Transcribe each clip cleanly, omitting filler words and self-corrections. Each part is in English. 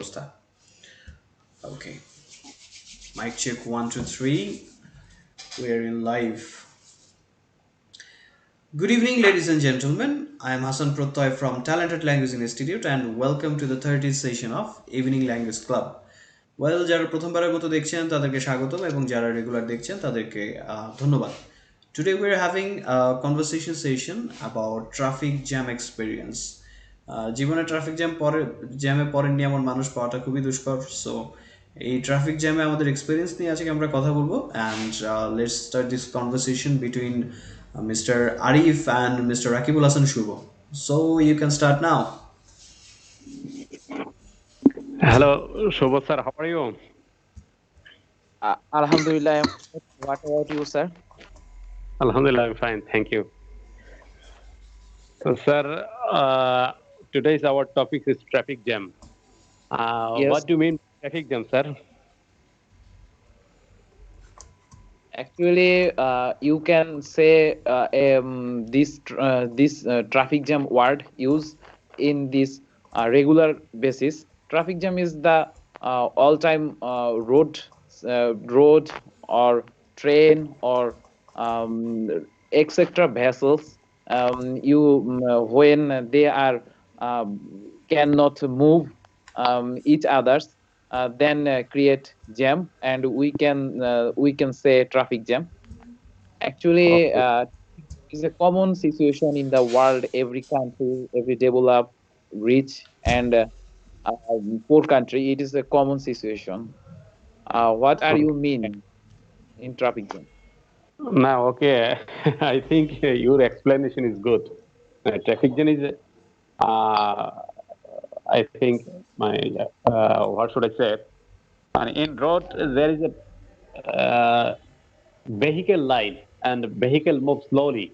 Start. Okay. Mic check 1, 2, 3. We're in live. Good evening, ladies and gentlemen. I am Hassan Prottoy from Talenthut Language Institute and welcome to the 30th session of Evening Language Club. যারা প্রথমবারের মতো দেখছেন তাদেরকে স্বাগতম এবং যারা regular দেখছেন তাদেরকে ধন্যবাদ. Today we're having a conversation session about traffic jam experience. জীবনে ট্রাফিক জ্যামে পড়েননি এমন মানুষ পাওয়াটা খুবই দুষ্কর. সো এই ট্রাফিক জ্যামে আমাদের এক্সপিরিয়েন্স নিয়ে আজকে আমরা কথা বলবো and let's start this conversation between mister Arif and mister Rakibul Hasan Shuvo. So you can start now. Hello, Shobha sir. How are you? Alhamdulillah. What about you, sir? Alhamdulillah, I'm fine. Thank you. So, sir, today's our topic is traffic jam. Yes. What do you mean traffic jam, sir? Actually, you can say this traffic jam word used in this regular basis. Traffic jam is the all-time road or train or etc. vessels. When they are cannot move each others, then create jam, and we can say traffic jam. Actually, it's a common situation in the world. Every country, every developed, rich, and poor country, it is a common situation. What are you mean in traffic jam? Now, okay, I think your explanation is good. Traffic jam is, I think, my what should I say? And in road, there is a vehicle line and vehicle moves slowly.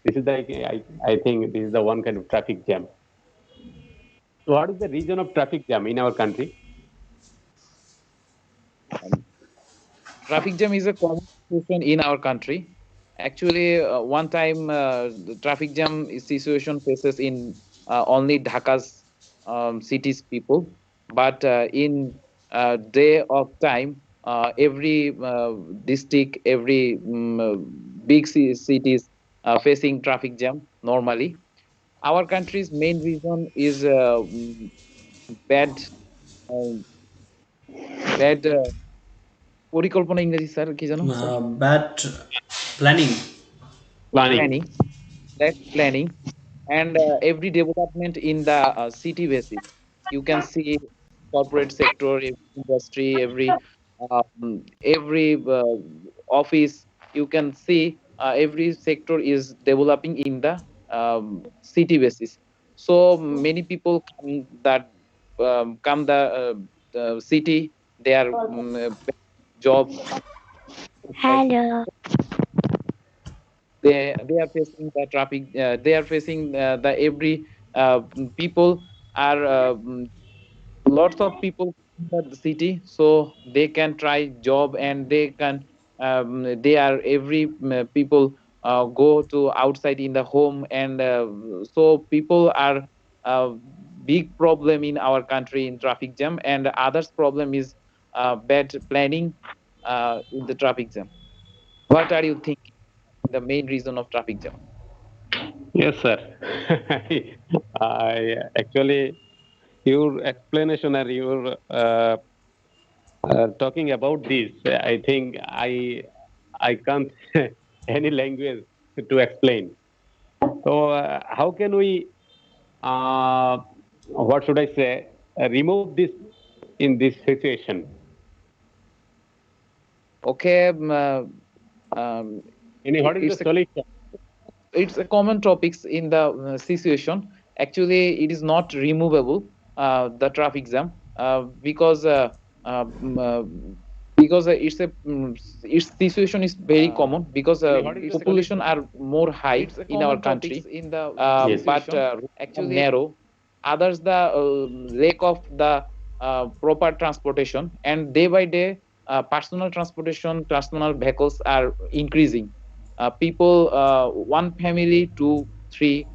This is the I think this is the one kind of traffic jam. So what is the reason of traffic jam in our country? Traffic jam is a common situation in our country. Actually, one time the traffic jam situation faces in only Dhaka's cities people, but in day of time, every district, every big cities facing traffic jam normally. Our country's main reason is bad, uh, bad পরিকল্পনা ইংরেজি sir কি জানো Bad planning. Planning. planning and every development in the city basis. You can see corporate sector, every industry, every office. You can see every sector is developing in the city basis. So many people come the city. They are job. Hello. They are facing the traffic. They are facing the every people are lots of people in the city, so they can try job, and they are every people go to outside in the home, and so people are big problem in our country in traffic jam, and others problem is bad planning in the traffic jam. What are you thinking the main reason of traffic jam? Yes, sir. I actually your explanation or your talking about this, I think I can't any language to explain. So how can we what should I say remove this in this situation? Okay, What is it's the a, solution? it's a common topics in the situation. Actually, it is not removable the traffic jam um, uh, because its situation is very common because What is the population are more high It's a in our common country, topics in the but situation. actually narrow. Others the lack of the proper transportation, and day by day personal transportation, personal vehicles are increasing. People, one family, two, three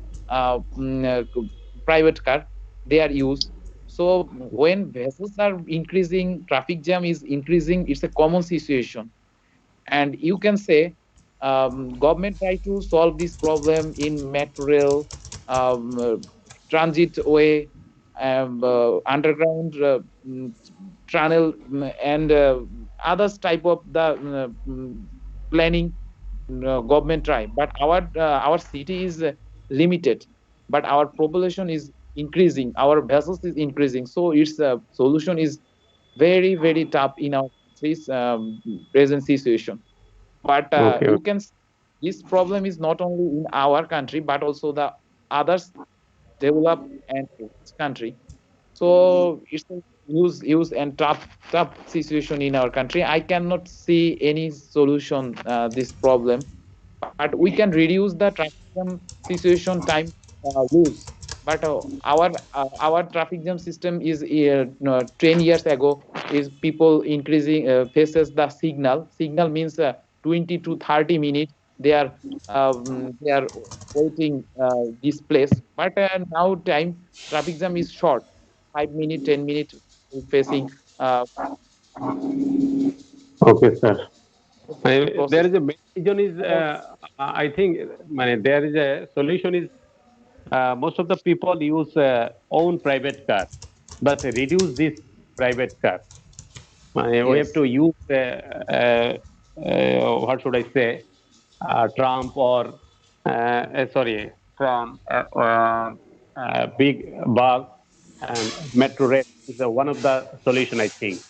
private car they are used. So when vessels are increasing, traffic jam is increasing. It's a common situation, and you can say government try to solve this problem in metro rail, transit way, underground tunnel, and others type of the planning. Government try, but our city is limited, but our population is increasing, our vessels is increasing, so its solution is very very tough in our country's present situation. But Okay, you okay, can this problem is not only in our country but also the others developed and rich country. So it's a use and tough situation in our country. I cannot see any solution this problem, but we can reduce the traffic jam situation time use. But our traffic jam system is no, 10 years ago is people increasing faces the signal means 20 to 30 minutes they are waiting this place, but now time traffic jam is short, 5 minutes 10 minutes facing uh, okay, sir. There process. is a main reason is I think there is a solution is most of the people use own private car, but reduce this private car. We have Yes, to use what should I say, Trump or sorry, from big bus and metro rail is one of the solution I think.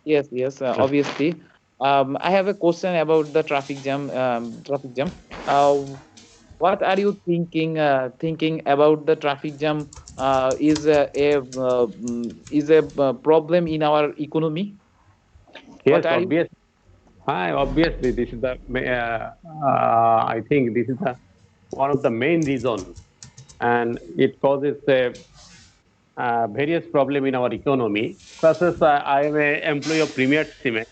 yes, obviously. I have a question about the traffic jam. Uh, what are you thinking about the traffic jam? Is a problem in our economy? Yes, What are you? obviously. Obviously, this is the I think this is the one of the main reason, and it causes various problem in our economy. Such as I am a employee of Premier Cement.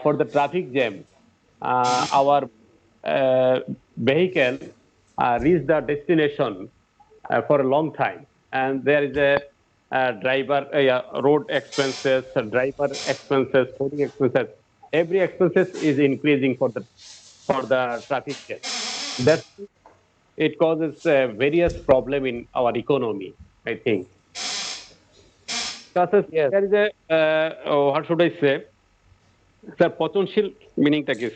For the traffic jam, our vehicle reach the destination for a long time, and there is a driver yeah, road expenses, driver expenses, holding expenses. Every expenses is increasing for the traffic jam. That it causes various problem in our economy. I think. Because Yes, there is a what should I say? Sir, পচনশীল meaningটা কি?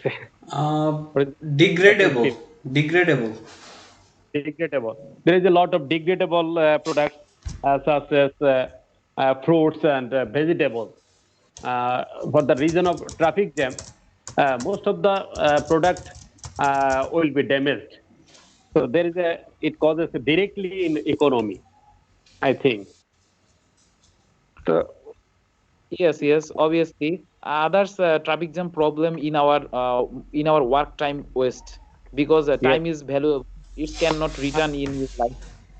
Uh, What is degradable, পচনশীল? degradable. Degradable. There is a lot of degradable products such as fruits and vegetables. For the reason of traffic jam, most of the product will be damaged. So there is a it causes directly in economy. I think. So yes, obviously. Others traffic jam problem in our work time waste, because yes, time is valuable. It cannot return in your life.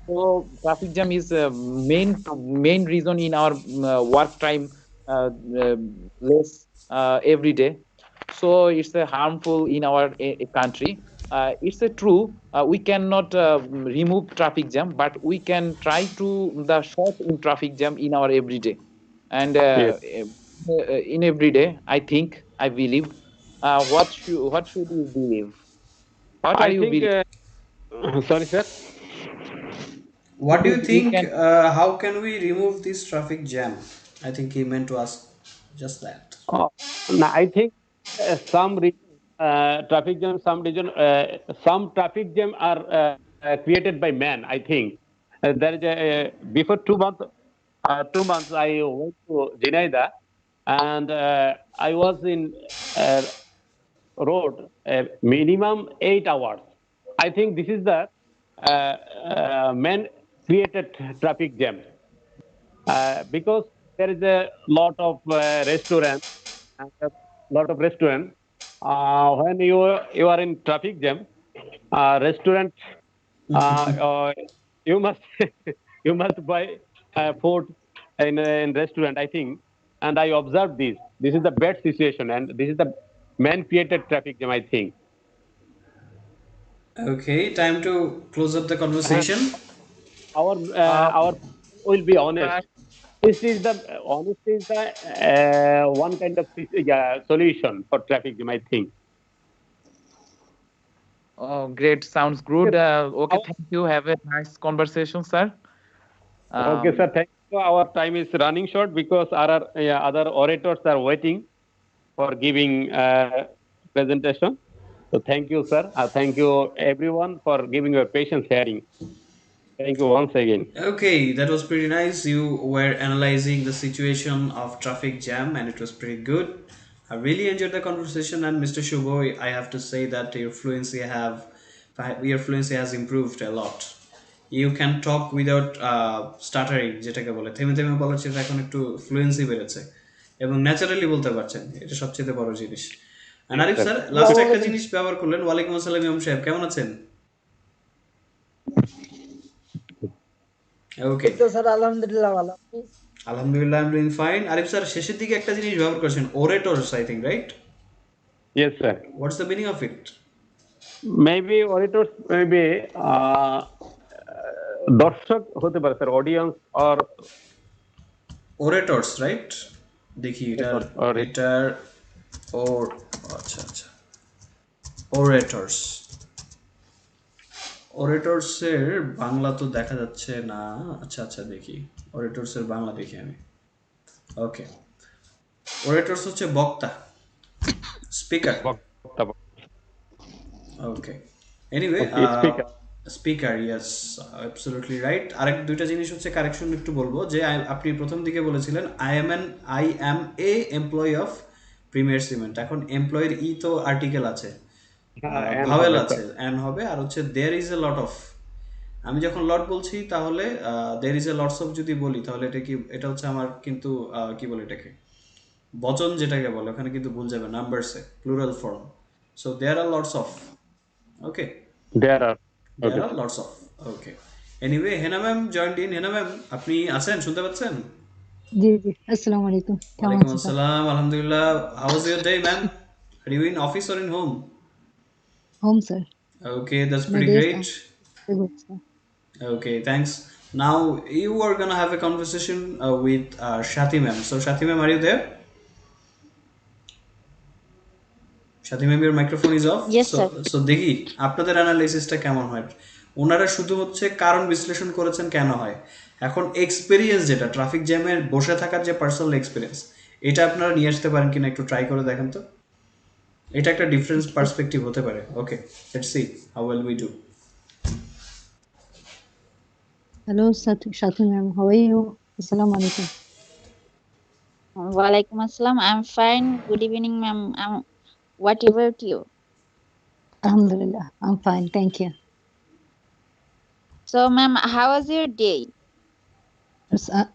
So traffic jam is main reason in our work time uh, uh, less every day. So it's harmful in our country. It's true. We cannot remove traffic jam, but we can try to the short in traffic jam in our everyday, and yes. in every day. I believe. What should you believe? What are I you think. believe? Sorry, sir. What do you You think? can. How can we remove this traffic jam? I think he meant to ask just that. Oh, no, I think some region, traffic jam, some traffic jam are created by man. I think there is before 2 months, 2 months I went to Jinaida, and I was in road minimum 8 hours. I think this is the man created traffic jam because there is a lot of restaurants and a lot of restaurants. When you are in traffic jam, restaurant you must you must buy food in restaurant. I think, and I observed this. This is the bad situation, and this is the man created traffic jam. I think. Okay, time to close up the And conversation. our will be honest. But This is the honesty is the one kind of solution for traffic jam, I think. oh, great, sounds Okay, good. Okay, our, thank you. Have a nice conversation, sir. okay, Um, sir. Thank you. Our time is running short because our other orators are waiting for giving presentation. So thank you, sir. Thank you, everyone, for giving your patience hearing. Thank you once again. Okay, that was pretty nice. You were analyzing the situation of traffic jam and it was pretty good. I really enjoyed the conversation, and Mr. Shubhoy, I have to say that your fluency has improved a lot. You can talk without stuttering, যেটাকে বলে থেমে থেমে বলার চেয়ে এখন একটু fluency বেড়েছে এবং ন্যাচারালি বলতে পারছেন, এটা সবচেয়ে বড় জিনিস। আর Yes, Arif sir. Sir Okay. লাস্টে একটা জিনিস ব্যবহার করলেন, ওয়ালাইকুম আসসালাম ইমাম সাহেব, কেমন আছেন? ওকে, স্যার আলহামদুলিল্লাহ ভালো আপনি? আলহামদুলিল্লাহ, I am doing fine. Arif sir শেষের দিকে একটা জিনিস ব্যবহার করেছেন, orators, I think, right? Yes, sir. What's the meaning of it? Maybe auditors, maybe দর্শক হতে পারে sir, audience or orators, right? দেখি এটার or এটার ওর, আচ্ছা আচ্ছা, ওরেটরস। ওরেটরসের বাংলা তো দেখা যাচ্ছে না। আচ্ছা আচ্ছা, দেখি ওরেটরসের বাংলা দেখি আমি। ওকে, ওরেটরস হচ্ছে বক্তা, স্পিকার। বক্তা। Okay, anyway, Okay, speaker. Speaker, yes, absolutely right. আরেক দুইটা জিনিস হচ্ছে কারেকশন একটু বলবো, যে আপনি প্রথম দিকে বলেছিলেন I am employee of premier cement. এখন এমপ্লয়ের ই তো আর্টিকেল আছে, And ভাওয়েল হবে আছে, স্যার। অ্যান হবে, আর হচ্ছে দেয়ার ইজ এ লট অফ। আমি যখন লট বলছি তাহলে there is a lots of যদি বলি তাহলে এটা কি, এটা হচ্ছে আমার কিন্তু কি বলে এটাকে, বচন যেটাকে বলে, ওখানে কিন্তু ভুল যাবে, নাম্বারসে plural form. So there are lots of. Okay, There are. There Okay, are sir. Lots of. Okay, anyway, Hena ma'am joined in. Hena ma'am, আপনি আছেন, শুনতে পাচ্ছেন? জি জি আসসালামু আলাইকুম, কেমন ওয়ালাইকুম আছেন স্যার? আসসালাম, আলহামদুলিল্লাহ। How was your day ma'am? Are you in office or in home? Home sir. Okay, that's my pretty day great. Good sir. Okay, thanks. Now you are gonna have a conversation with Shati ma'am. So Shati ma'am, are you there? Shati ma'am, your microphone is off. Yes, sir. So দেখি আপনাদের অ্যানালাইসিসটা কেমন হয়। ওনারা শুধু হচ্ছে কারণ বিশ্লেষণ করেছেন কেন হয়। এখন এক্সপেরিয়েন্স, যেটা ট্রাফিক জ্যামে বসে থাকার যে পার্সোনাল এক্সপিরিয়েন্স, এটা আপনারা নিয়ে আসতে পারেন কিনা একটু ট্রাই করে দেখেন তো। এটা একটা ডিফারেন্স পার্সপেক্টিভ হতে পারে। Okay, let's see how well we do. Hello Sathi ma'am, how are you? আসসালামু আলাইকুম। Walaikum assalam. I'm fine. Good evening, ma'am. What about you? আলহামদুলিল্লাহ, I am fine, thank you. So, ma'am, how was your day?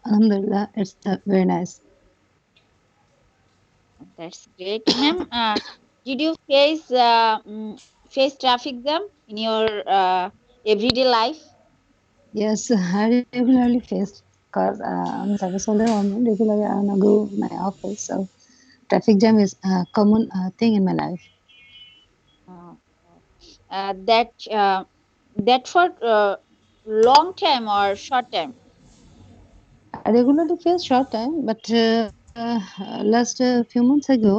আলহামদুলিল্লাহ, it's very nice. That's great, ma'am. Did you face traffic jam in your everyday life? Yes, I regularly face, because I'm a service holder, regularly I wanna go my office, so traffic jam is a common thing in my life. Uh, that for long time or short time? I regularly face short time, but last few months ago,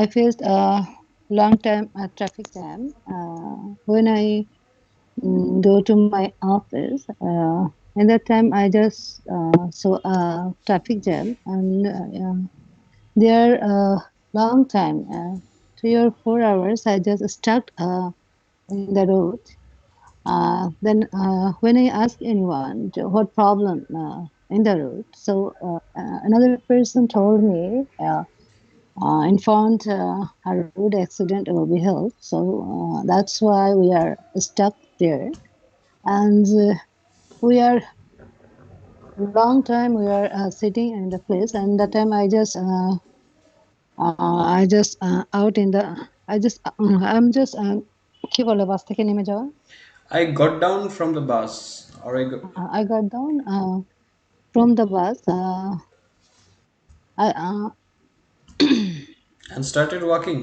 I faced a long time traffic jam when I go to my office. At that time, I just saw a traffic jam, and there long time, 3 or 4 hours, I just stuck in the road. Then when I asked anyone what problem in the road, so another person told me in front a road accident will be held. So that's why we are stuck there, and we are long time we are sitting in the place. And that time I just out in the I just I'm just কি বলে বাস থেকে নেমে যাওয়া। I got down from the bus, or I got down from the bus. I and started walking.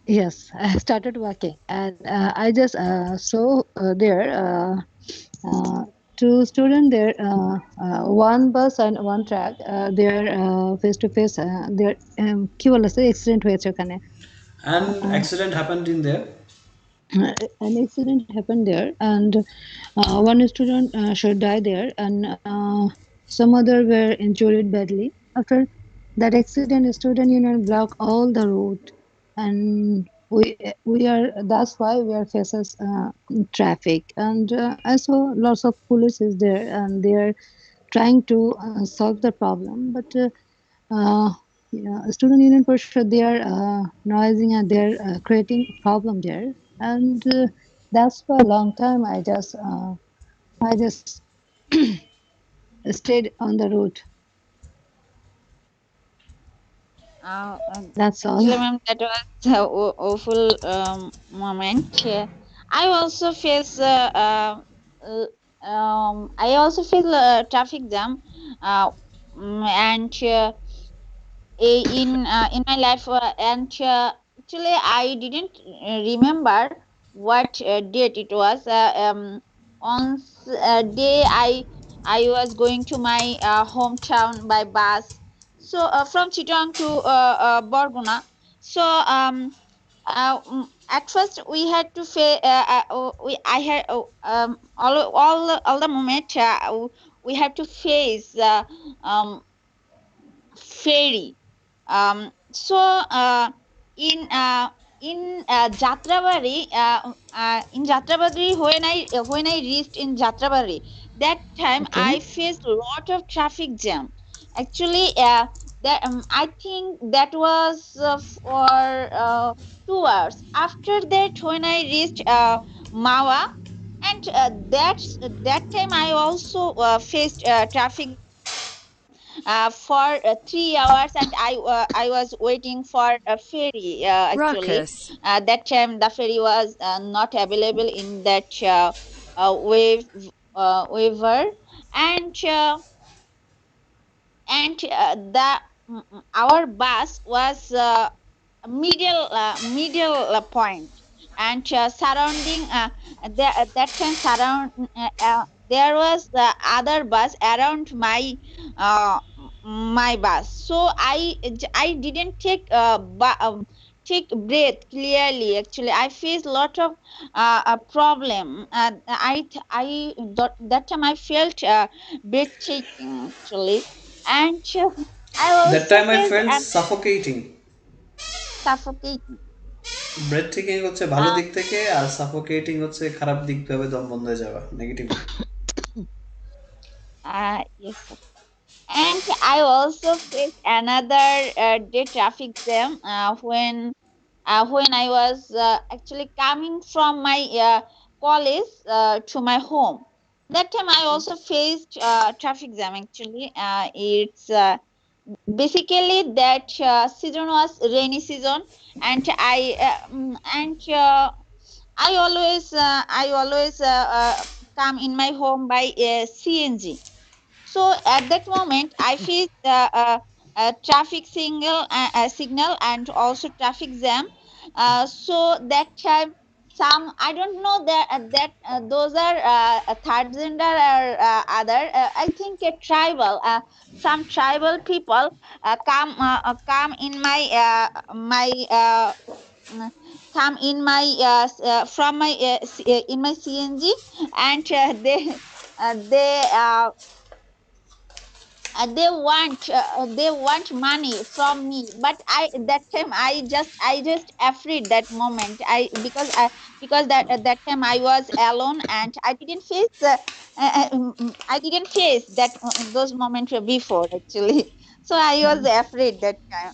Yes, I started walking, and I just saw there Two students there, one bus and one track, they're face to face, they're কি বলেছে accident হয়েছে ওখানে. And Uh, accident happened in there. an accident happened there, and one student should die there, and some other were injured badly. After that accident, student union block all the road, and we are that's why we are faces traffic. And I saw lots of police is there, and they are trying to solve the problem, but uh, yeah, student union pressure they are noising and they're creating problem there, and that's for a long time I just stayed on the road. That's all. Actually, ma'am, that was a awful moment. I also face I also feel traffic jam, and in my life, and actually I didn't remember what date it was. On day I was going to my hometown by bus. So from Chittagong to Borguna. So at first we had to we I had all the moment we had to face ferry. So in Jatrabari, when I reached in Jatrabari, that time Okay. I faced a lot of traffic jam. Actually, that I think that was for 2 hours. After that, when I reached Mawa, and that time I also faced traffic jam for 3 hours, and I was waiting for a ferry. Actually, Ruckus. that time the ferry was not available in that waiver, and the our bus was middle point, and surrounding that time there was the other bus around my bus. So I didn't take breath clearly. Actually, I faced lot of a problem. That time I felt breathtaking actually, and I That also time I felt felt suffocating. suffocating. ব্রেথটেকিং হচ্ছে ভালো Uh, দিক থেকে, আর suffocating হচ্ছে খারাপ দিক ভাবে দম বন্ধ হয়ে যাওয়া, negatively. yes, sir. And I also faced another day traffic jam when I was actually coming from my college to my home. That time I also faced traffic jam. Actually, it's basically that season was rainy season, and I always come in my home by CNG. So at that moment, I faced a traffic signal and also traffic jam. So that time, some I don't know that those are a third gender or other. I think a tribal. Some tribal people come in mm, come in my from my in my CNG, and they want money from me, but I that time I just afraid that moment. Because that time I was alone, and I didn't face that those moments before actually. So I was afraid that time.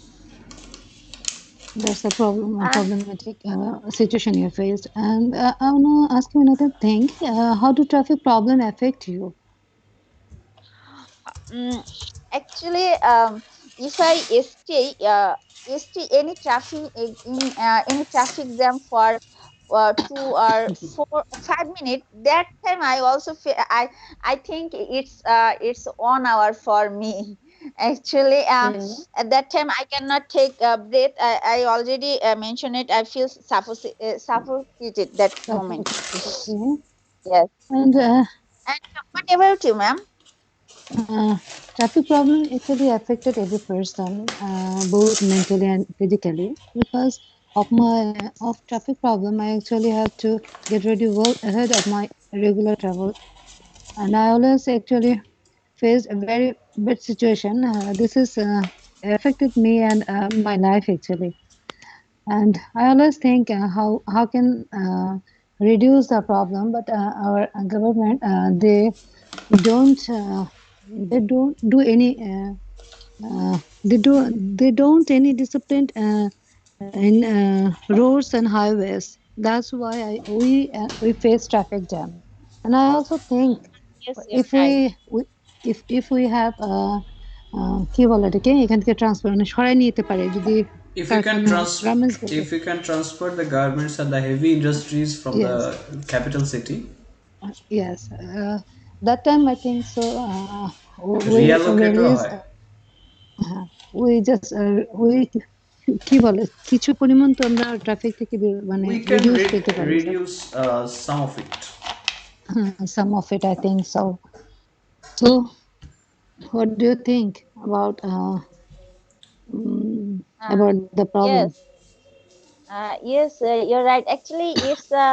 That's a problem, a uh, problematic situation you faced. And I want to ask you another thing. How do traffic problem affect you? Mm, actually, if I stay any traffic in any traffic jam for 2 or 4 5 minutes, that time I also I think it's 1 hour for me. Actually, Yeah. at that time I cannot take a breath. I already mentioned it. I feel suffocated that moment. Suffocated. Okay. Yes. And And what about you, ma'am? Uh, Traffic problem actually affected every person, both mentally and physically. Because of traffic problem, I actually have to get ready well ahead of my regular travel, and I always actually faced a very bad situation. This is affected me and my life actually, and I always think how can reduce the problem, but our government don't uh, they don't do any. They don't any discipline in roads and highways. That's why we face traffic jam. And I also think Yes, you're if right. if we have কি বলে এটাকে এখান থেকে transfer মানে সরাই নিতে পারে যদি If you can কারখানা গ্রামের if you can transfer the garments and the heavy industries from yes the capital city, yes that time I think so we reallocate release হয়, we just we কি বলে কিছু পরিমাণ তো আমরা ট্রাফিক থেকে মানে we can রিডিউস পেতে পারি sir reduce some of it. some of it I think so. So what do you think Uh, about the problem? yes. Yes, you're right. Actually, it's a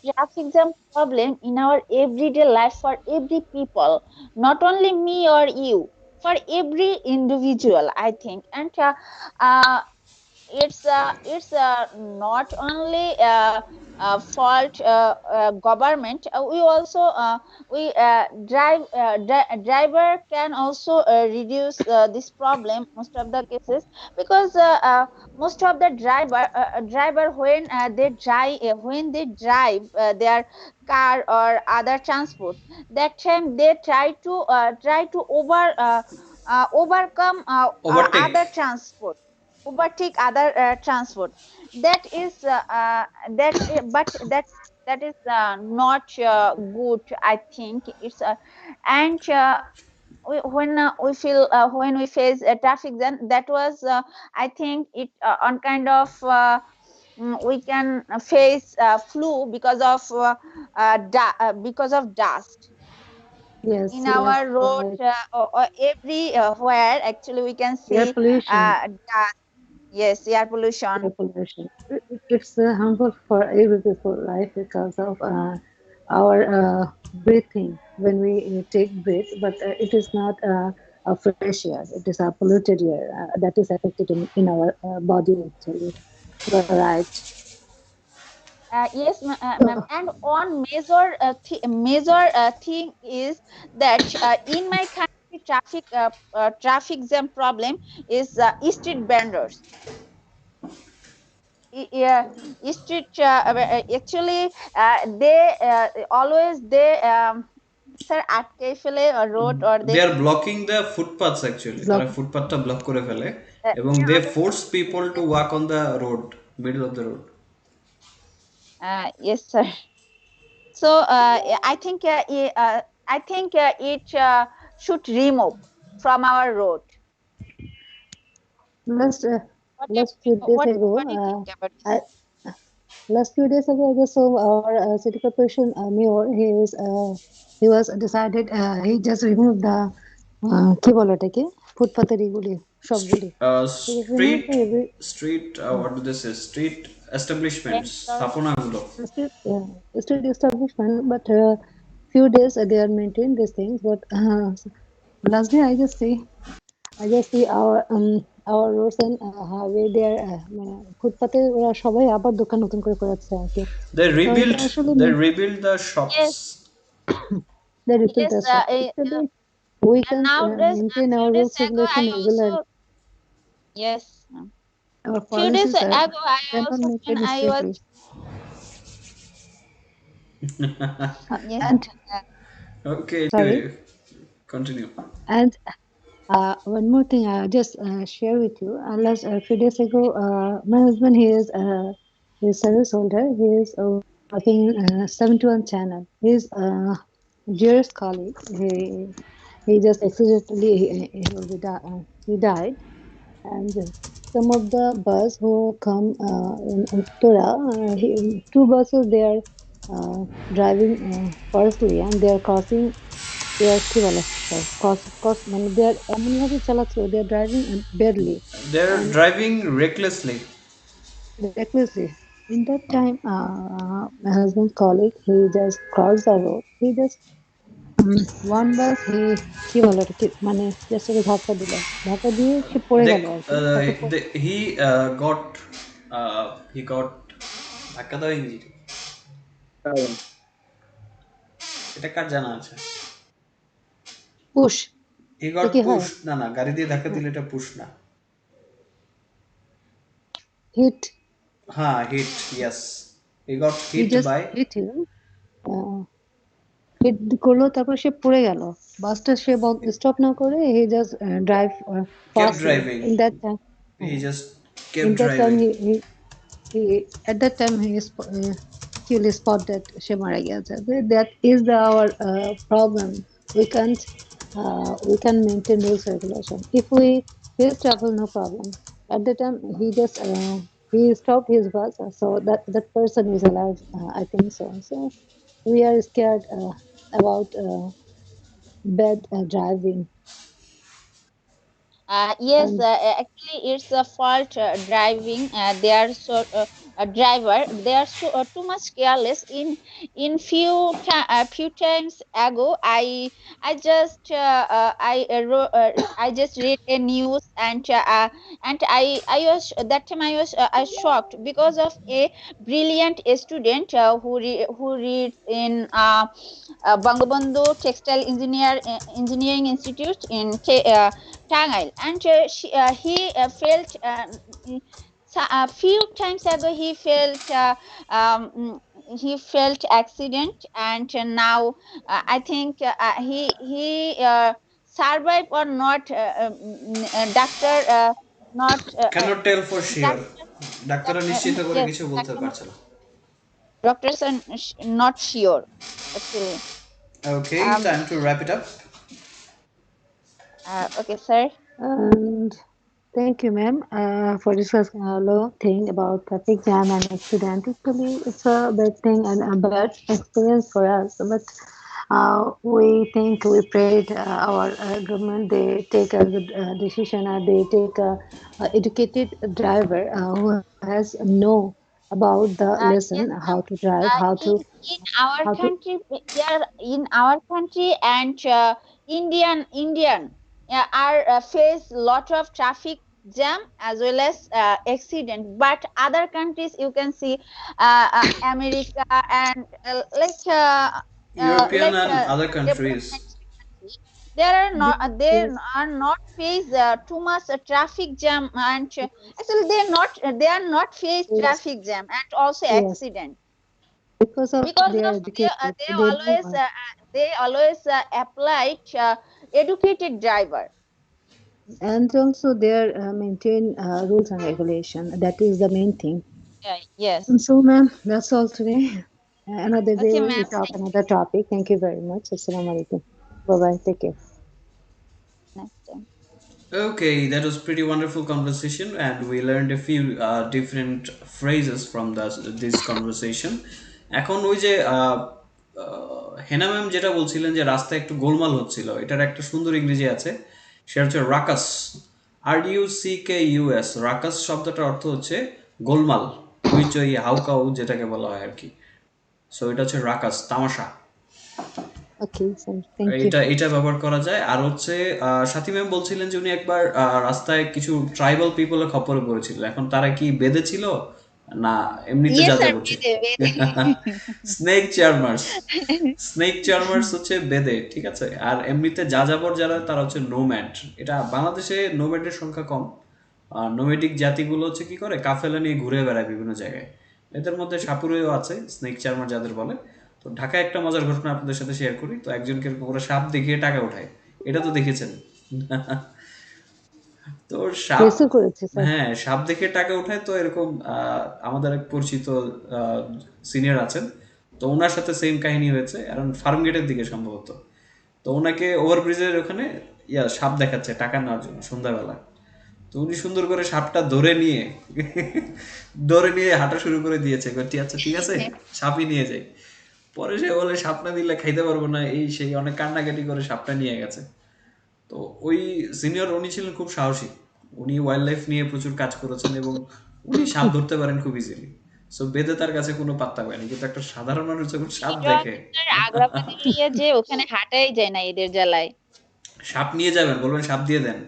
traffic jam problem in our everyday life for every people, not only me or you, for every individual, I think. And uh, it's not only fault government. We also we driver can also reduce this problem most of the cases, because most of the driver when they drive their car or other transport, that time they try to overcome Overtake. other transport, overtake other transport. That is but that is not good, I think. It's and when we face a traffic jam, that was I think it on kind of we can face flu because of dust Yes, in yes, our road, or every where actually we can air see pollution. dust. Yes, air pollution. Air pollution. It's harmful for every people, right? Because of our breathing when we take breath, but it is not a fresh air. It is a polluted air that is affected in our body actually. You're right. Yes, ma'am. So, And one major thing is that in my country, traffic jam problem is street vendors. Yeah, street actually they sir আটকে ফেলে road, or they They are blocking the footpaths actually. তারা block. ফুটপাথটা block করে ফেলে uh, এবং they force people to walk on the road, middle of the road. yes, sir. So I think it should remove from our road. Last last few days ago, What do you think about I this? last few days ago, I just saw our city corporation mayor. He was decided. He just removed the কি বলে ওটাকে ফুটপাতের এগুলি সবগুলি he just removed the every What do they say, street establishments Vendors. স্থাপনাগুলো. state establishment. But few days they are maintaining these things. But last day I just see our roads and highway there মানে ফুটপাতে ওরা সবাই আবার দোকান নতুন করে করাচ্ছে আর কি they তো এটা rebuild আসলে they rebuild the shops. Yes, they refill yes. the shop actually we can Nowadays, maintain a our few days roads ago, regulation I regularly also yes, our few days policies are ago I cannot also when maintain I was strictly yes. and Okay, sorry anyway, continue. and one more thing I just share with you. Last a few days ago, my husband he is service holder. He is working in 7 to 1 channel. He is dearest colleague. He just accidentally he died, and some of the bus who come in Uttara, two buses there. driving firstly and they are crossing their কি বলে sorry cross মানে they are এমন ভাবে চালাচ্ছিল they are driving badly They're and driving recklessly. recklessly. In that time, my husband's colleague he just crossed the road. He just one bus he কি বলে ওটাকে মানে just ওকে ধাক্কা দিয়ে সে পড়ে গেল আর কি তারপর He got ধাক্কা দেওয়া ইংরেজি এটা কার জানা আছে? পুশ হি এটা গট কি হয় পুশ, না না, গাড়ি দিয়ে ধাক্কা দিলে এটা পুশ না। হিট হ্যাঁ, hit, yes, he got he hit just by, hit him hit করলো তারপর সে পড়ে গেল বাসটা সে স্টপ না করে he just drive kept fastly driving, in that time he just in kept that time driving. he at that time he is clearly spot that she mara giyece. That is our problem. We can maintain rules regulation. If we face trouble, no problem. At the time he just he stopped his bus, so that person is alive. I think so. So we are scared about bad driving Yes, and actually, it's a fault driving. They are so a driver. They are so too much careless. In few times ago, I just read a news and I was that time I shocked because of a brilliant student who reads in Bangabandhu Textile Engineering Institute in Tangail, and he felt a few times ago he felt accident, and now I think he survived or not. Doctor not Cannot tell for sure, doctor, ডাক্তাররা নিশ্চিত করে yes, কিছু বলতে পারছে না। doctors are not sure actually. Okay, Um, time to wrap it up. okay, sir. and thank you, ma'am, for discussing a lot thing about traffic jam and accident. Actually, it's a bad thing and a bad experience for us. But we think we prayed our government. They take a good decision and they take a educated driver who has know about the lesson, Yes, how to drive, in our how to. country, yeah, in our country, and Indian are face lot of traffic jam as well as accident. But other countries, you can see America and European and other countries. development country, there are not they Yes, are not face too much traffic jam, and actually they are not face yes, traffic jam and also yes. accident Because of because they are of educated, they they know. always apply educated driver. And also there maintain rules and regulation. That is the main thing. Yeah, yes. And so, ma'am, that's all today. Another day Okay, we ma'am. talk Thank another topic. Thank you very much. Assalamu alaikum. Bye bye. Take care. you. Next time. Okay, that was pretty wonderful conversation, and we learned a few different phrases from this conversation. এখন ওই যে হেনা ma'am যেটা বলছিলেন যে রাস্তায় একটু গোলমাল হচ্ছিল, এটার একটা সুন্দর ইংরেজি আছে, সেটা হচ্ছে রাকাস, RUCKUS। রাকাস শব্দটার অর্থ হচ্ছে গোলমাল, হইচই, হাউকাউ যেটাকে বলা হয় আর কি। সো এটা হচ্ছে রাকাস, তামাশা। Okay, sir. Thank you. এটা ব্যবহার করা যায়। আর হচ্ছে সাথী ম্যাম বলছিলেন যে উনি একবার রাস্তায় কিছু ট্রাইবাল পিপলের খপ্পরে পড়েছিল, এখন তারা কি বেঁধেছিল না এমনিতে Yes, যা sir. করছে? Bede. স্নেক চার্মার্স, স্নেক চার্মার্স হচ্ছে বেদে, ঠিক আছে। আর এমনিতে যাযাবর যারা তারা হচ্ছে নোম্যাড। এটা বাংলাদেশে নোম্যাডের সংখ্যা কম। নোমেডিক জাতিগুলো হচ্ছে কি করে, কাফেলা নিয়ে ঘুরে বেড়ায় বিভিন্ন জায়গায়। এদের মধ্যে সাপুরেও আছে, স্নেক চার্মার যাদের বলে। তো ঢাকায় একটা মজার ঘটনা আপনাদের সাথে শেয়ার করি। তো একজনকে এরকম করে সাপ দেখিয়ে টাকা উঠায়, এটা তো দেখেছেন। তো সাপ, Yes, করেছি স্যার। হ্যাঁ, সাপ দেখে টাকা উঠায়। তো এরকম আমাদের এক পরিচিত সিনিয়র আছেন, তো ওনার সাথে সেম কাহিনী হয়েছে, কারণ ফার্ম গেটের দিকে সম্ভবত। তো ওনাকে ওভারব্রিজের ওখানে সাপ দেখাচ্ছে টাকা নেওয়ার জন্য সন্ধ্যাবেলা। তো উনি সুন্দর করে সাপটা ধরে নিয়ে হাঁটা শুরু করে দিয়েছে, আচ্ছা ঠিক আছে সাপই নিয়ে যাই। পরে সে বলে সাপটা দিলে খাইতে পারবো না, এই সেই অনেক কান্নাকাটি করে সাপটা নিয়ে গেছে। তো ওই সিনিয়র উনি ছিলেন খুব সাহসী, উনি ওয়াইল্ড লাইফ নিয়ে প্রচুর কাজ করেছেন এবং উনি সাপ ধরতে পারেন খুব ইজিলি। সো বেদে তার কাছে কোনো পাত্তা পায়নি, কিন্তু একটা সাধারণ মানুষ যখন সাপ হিরো দেখে, আগ্রাবাদে নিয়ে যে ওখানে হাঁটাই যায় না এদের জ্বালায়। সাপ নিয়ে যাবেন, বলবেন সাপ দিয়ে দেন,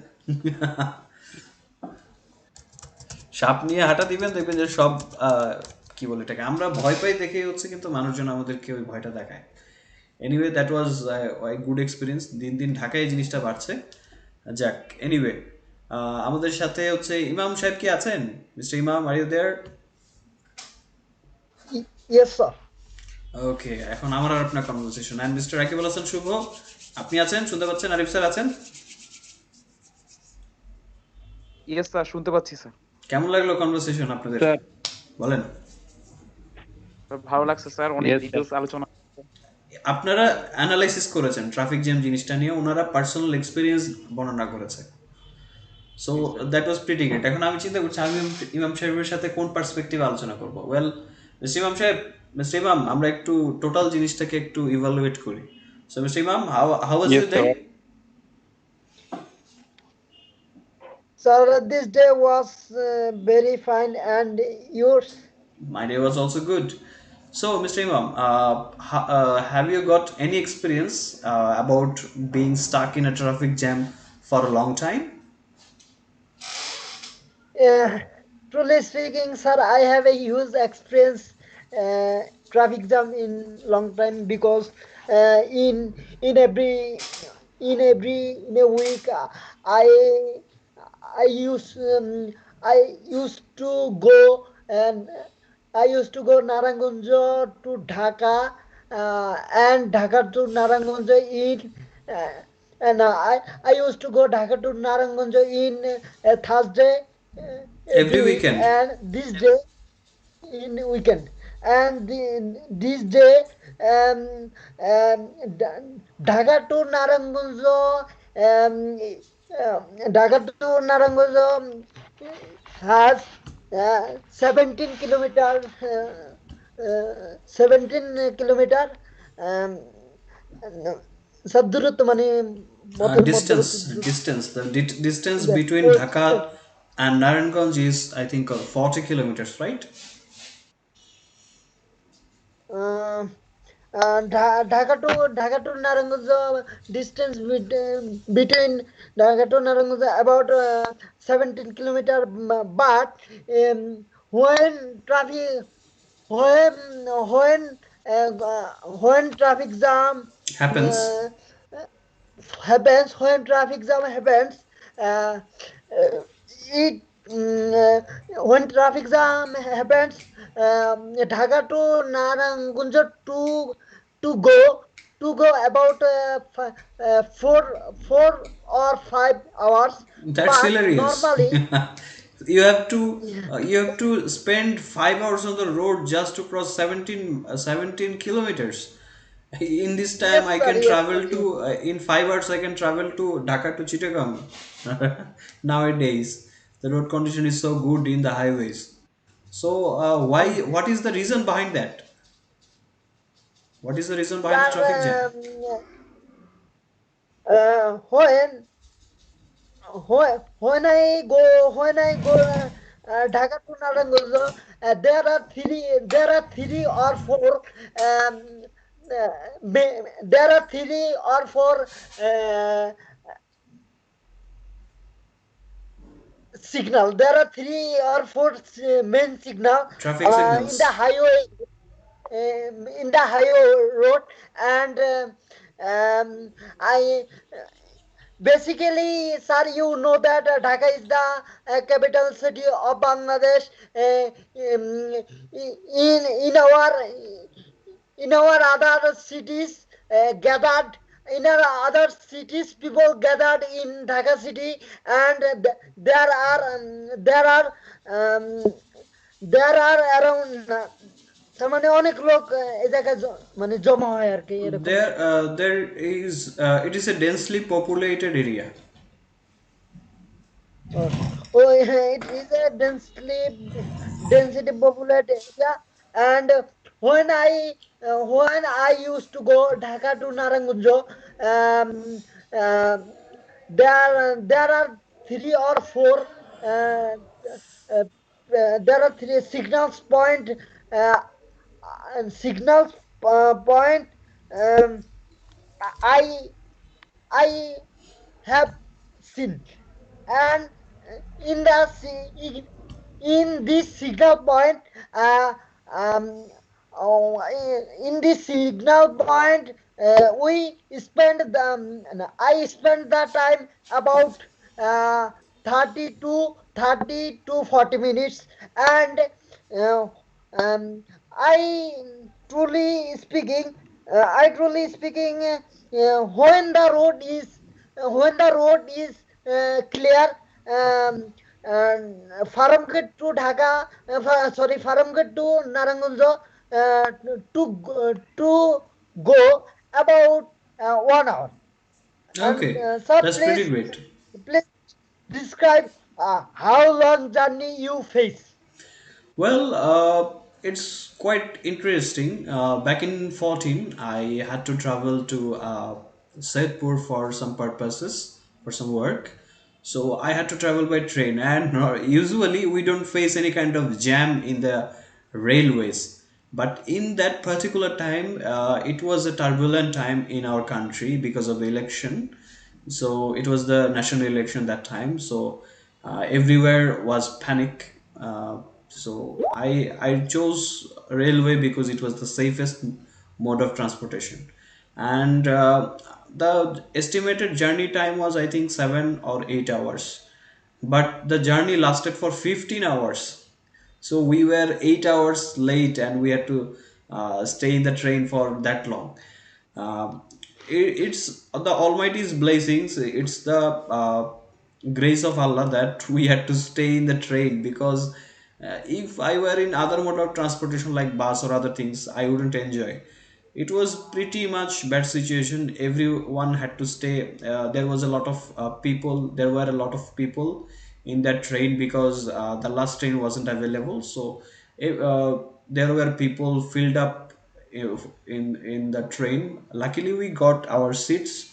সাপ নিয়ে হাঁটা দিবেন, দেখবেন যে সব কি বলে এটাকে, আমরা ভয় পাই দেখেই হচ্ছে, কিন্তু মানুষজন আমাদেরকে ওই ভয়টা দেখায়। Anyway that was good experience. দিন দিন ঢাকায় এই জিনিসটা বাড়ছে। যাক, এনিওয়ে আমাদের সাথে হচ্ছে ইমাম সাহেব কি আছেন? Mister Imam, are you there? Yes, sir. Okay, এখন আমার আর আপনার conversation. And mister Rakibul Hasan Shuvo, আপনি আছেন, শুনতে পাচ্ছেন? আরিফ স্যার আছেন? ইয়েস স্যার, শুনতে পাচ্ছি স্যার। কেমন লাগলো কনভারসেশন আপনাদের? স্যার, বলেন। ভালো লাগছে স্যার, অনেক Yes, sir. ডিটেলস আলোচনা। আপনারা অ্যানালাইসিস করেছেন ট্রাফিক জ্যাম জিনিসটা নিয়ে, ওনারা পার্সোনাল এক্সপিরিয়েন্স বর্ণনা করেছে। So that was pretty great. এখন আমি চিন্তা করছি আমি ইমাম সাহেবের সাথে কোন পার্সপেক্টিভ আলোচনা করবো। ওয়েল, মিস্টার ইমাম সাহেব, মিস্টার ইমাম, আমরা একটু টোটাল জিনিসটাকে একটু ইভালুয়েট করি। সো মিস্টার ইমাম, how was Yes, your day? sir. Sir, this day was very fine, and yours? My day was also good. So, Mr. Imam, have you got any experience about being stuck in a traffic jam for a long time? Truly speaking, sir, I have a huge experience traffic jam in long time, because in every in a week, I I used to go, and I used to go Narangunjo to Dhaka, and Dhaka to Narangunjo in uh, and I used to go Dhaka to Narangunjo in Thursday Every every week, weekend. and this day in weekend, and this day, um, Dhaka to Narangunjo, um, Dhaka to Narangunjo has 17 kilometer, 17 kilometer, um, দূরত্ব মানে পথের Distance, মধ্যবর্তী distance. The distance Yes, between yes, Dhaka yes. and Naranganj is, I think, 40 kilometers, right? Uh, Dhaka to Naranganj, distance between Dhaka to Naranganj about 17 kilometer, but when traffic when when when traffic jam Happens. uh, happens, when traffic jam happens, uh, it when traffic jam happens, Dhaka to Narangunja to go about 4 or 5 hours, That's but hilarious. normally, You have to spend 5 hours on the road just to cross 17 kilometers. In this time, yes I sir, can yes travel sir, to yes. in 5 hours I can travel to Dhaka to Chittagong. Nowadays, the road condition is so good in the highways. So, why? What is the reason behind that? What is the reason behind the traffic jam? Sir, when I go Dhaka to Narangozo, there are three or four there are 3 or 4 uh, signal. There are 3 or 4 main signal Traffic in the signals. highway, in the highway road, and I basically, sir, you know that Dhaka is the capital city of Bangladesh. In our other cities gathered, in our other cities, people gathered in Dhaka city, and there are um, there are around তার মানে অনেক লোক এই জায়গায় মানে জমা হয় আর কি এরকম। It is a densely populated area. Oh, it is a density populated area, and when I when I used to go Dhaka to Narangunjo, uh, there are three or four. Uh, uh, there are three signals point. Uh, Signals point. Um, I I have seen, and in the in this signal point, uh, um, in this signal point, we spend I spend the time about uh, 30 to 40 minutes, and uh, um, I I truly speaking, when the road is clear, Faramghat to Dhaka, sorry, Faramghat to Narangunjo, to go about 1 hour. And Okay, sir, that's pretty great. please describe how long journey you face. Well, it's quite interesting. Back in 14, I had to travel to Saidpur for some purposes, for some work. So I had to travel by train, and usually we don't face any kind of jam in the railways. But in that particular time, it was a turbulent time in our country because of the election. So it was the national election that time. So everywhere was panic. So I chose railway because it was the safest mode of transportation, and the estimated journey time was, I think, 7 or 8 hours, but the journey lasted for 15 hours. So we were 8 hours late, and we had to stay in the train for that long. It's the Almighty's blessings. It's the grace of Allah that we had to stay in the train, because if I were in other mode of transportation like bus or other things, I wouldn't enjoy. It was pretty much bad situation. Everyone had to stay. There was a lot of people. There were a lot of people in that train because the last train wasn't available. So there were people filled up in the train. Luckily, we got our seats,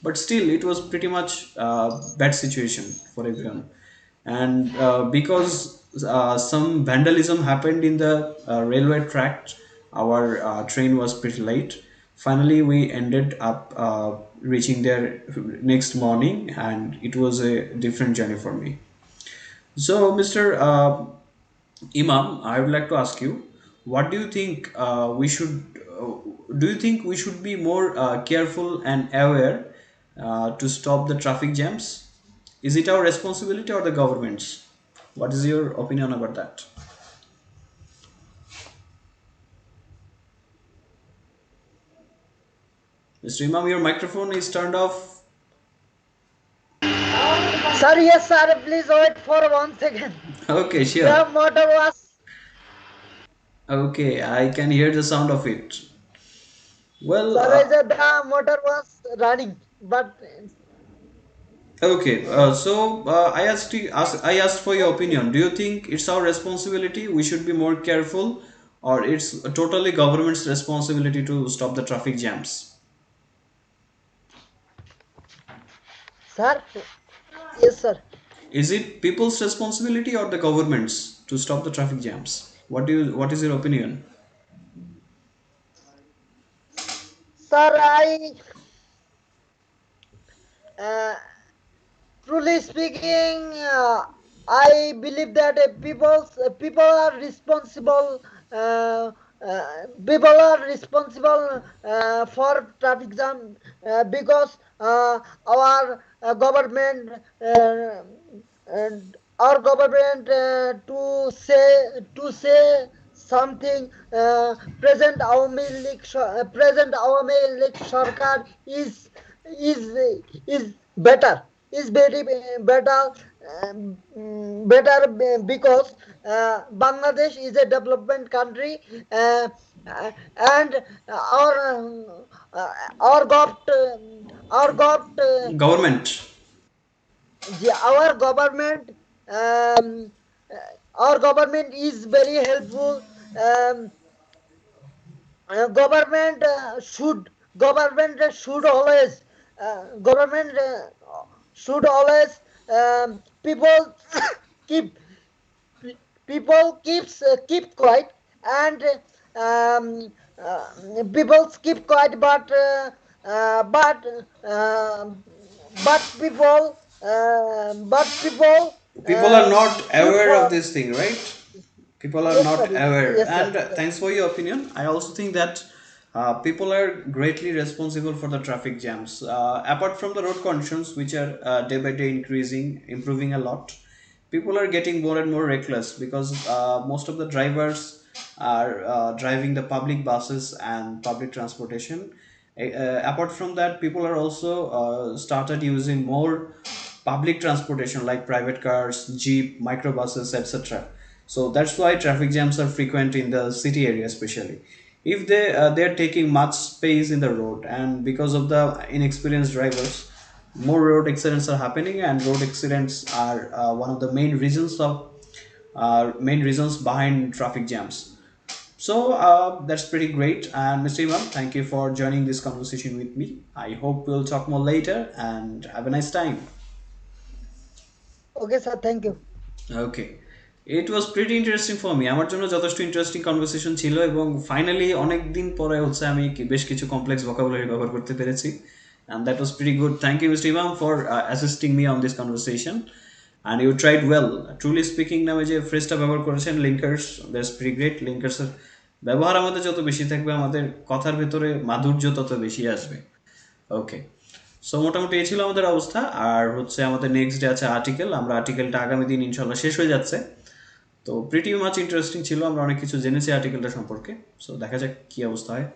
but still it was pretty much bad situation for everyone. And because some vandalism happened in the railway track, our train was pretty late. Finally we ended up reaching there next morning, and it was a different journey for me. So Mr. Imam, I would like to ask you, what do you think do you think we should be more careful and aware to stop the traffic jams? Is it our responsibility or the government's? What is your opinion about that? Mr. Imam, your microphone is turned off. Sir, yes, sir, please wait for 1 second. Okay, The sure. motor was, Okay, I can hear the sound of it. Well, sir, I said the motor was running, but okay, I asked for your opinion. Do you think it's our responsibility? We should be more careful, or it's totally government's responsibility to stop the traffic jams? sir, yes, sir. Is it people's responsibility or the government's to stop the traffic jams? What is your opinion? Sir, uh, truly speaking, I believe that people are responsible. Uh, People are responsible for traffic jam because uh, and our government to say something, present Awami League Sarkar is is better, is very better, because Bangladesh is a development country, and our our gov Government. our government, um, our government is very helpful. Um, government should always government should always people keep people keep quiet and um, people keep quiet uh, but uh, but people People are not look aware of for. this thing, right? People are Yes, not sir. aware. Yes, sir. And thanks for your opinion. I also think that people are greatly responsible for the traffic jams. Apart from the road conditions, which are day by day increasing, improving a lot, people are getting more and more reckless because most of the drivers are driving the public buses and public transportation. Apart from that, people are also started using more public transportation like private cars, jeep, microbuses, etc. So that's why traffic jams are frequent in the city area, especially if they're taking much space in the road, and because of the inexperienced drivers, more road accidents are happening, and road accidents are one of the main reasons behind traffic jams. So that's pretty great. And Mr. Imam, thank you for joining this conversation with me. I hope we'll talk more later and have a nice time. Okay, sir. Thank you. Okay, it was pretty interesting for me. আমার জন্য যথেষ্ট interesting conversation ছিল, এবং finally অনেক দিন পরে হচ্ছে আমি বেশ কিছু কমপ্লেক্স ভোকাবুলারি ব্যবহার করতে পেরেছি, and that was pretty good. Thank you mister Imam for assisting me on this conversation, and you tried well. Truly speaking নামে যে ফ্রেজটা ব্যবহার করেছেন, লিঙ্কার্স, দ্যাটস প্রিটি গ্রেট। লিঙ্কার্সের ব্যবহার আমাদের যত বেশি থাকবে, আমাদের কথার ভেতরে মাধুর্য তত বেশি আসবে। ওকে, সো মোটামুটি এই ছিল আমাদের অবস্থা। আর হচ্ছে আমাদের নেক্সট ডে আছে আর্টিকেল। আমরা আর্টিকেলটা আগামী দিন ইনশাল্লাহ শেষ হয়ে যাচ্ছে। তো প্রিটি মাচ ইন্টারেস্টিং ছিল, আমরা অনেক কিছু জেনেছি আর্টিকেলটা সম্পর্কে। সো দেখা যাক কী অবস্থা হয়।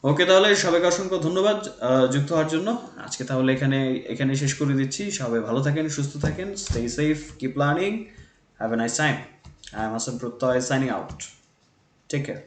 ওকে, তাহলে সবাইকে অসংখ্য ধন্যবাদ যুক্ত হওয়ার জন্য। আজকে তাহলে এখানে শেষ করে দিচ্ছি। সবাই ভালো থাকেন, সুস্থ থাকেন, stay safe, keep learning, have a nice time. I am Hasan প্রত্যয়, সাইনিং আউট। Take care.